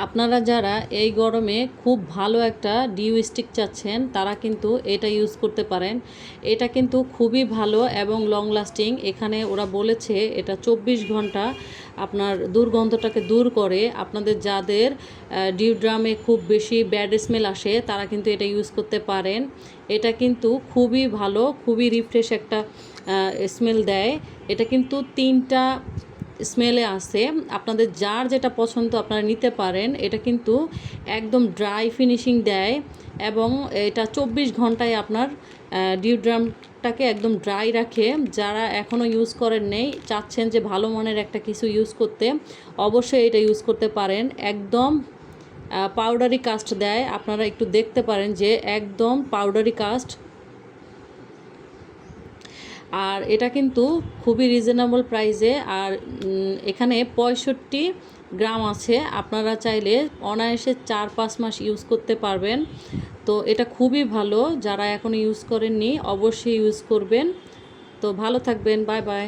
আপনারা যারা এই গরমে খুব ভালো একটা ডিউ স্টিক চাচ্ছেন তারা কিন্তু এটা ইউজ করতে পারেন। এটা কিন্তু খুবই ভালো এবং লং লাস্টিং। এখানে ওরা বলেছে এটা 24 ঘন্টা আপনার দুর্গন্ধটাকে দূর করে। আপনাদের যাদের ডিওড্রামে খুব বেশি ব্যাড স্মেল আসে তারা কিন্তু এটা ইউজ করতে পারেন। এটা কিন্তু খুবই ভালো, খুবই রিফ্রেশ একটা স্মেল দেয়। এটা কিন্তু 3টা স্মেলে আছে, আপনাদের যার যেটা পছন্দ আপনারা নিতে পারেন। এটা কিন্তু একদম ড্রাই ফিনিশিং দেয় এবং এটা 24 ঘন্টায় আপনার ডিওড্রামটাকে একদম ড্রাই রাখে। যারা এখনও ইউজ করেন নেই, চাচ্ছেন যে ভালো মানের একটা কিছু ইউজ করতে, অবশ্যই এটা ইউজ করতে পারেন। একদম পাউডারি কাস্ট দেয়, আপনারা একটু দেখতে পারেন যে একদম পাউডারি কাস্ট। আর এটা কিন্তু খুবই রিজনেবল প্রাইসে। আর এখানে 65 গ্রাম আছে, আপনারা চাইলে অনায়াসে 4-5 মাস ইউজ করতে পারবেন। তো এটা খুবই ভালো, যারা এখনও ইউজ করেননি অবশ্যই ইউজ করবেন। তো ভালো থাকবেন, বাই বাই।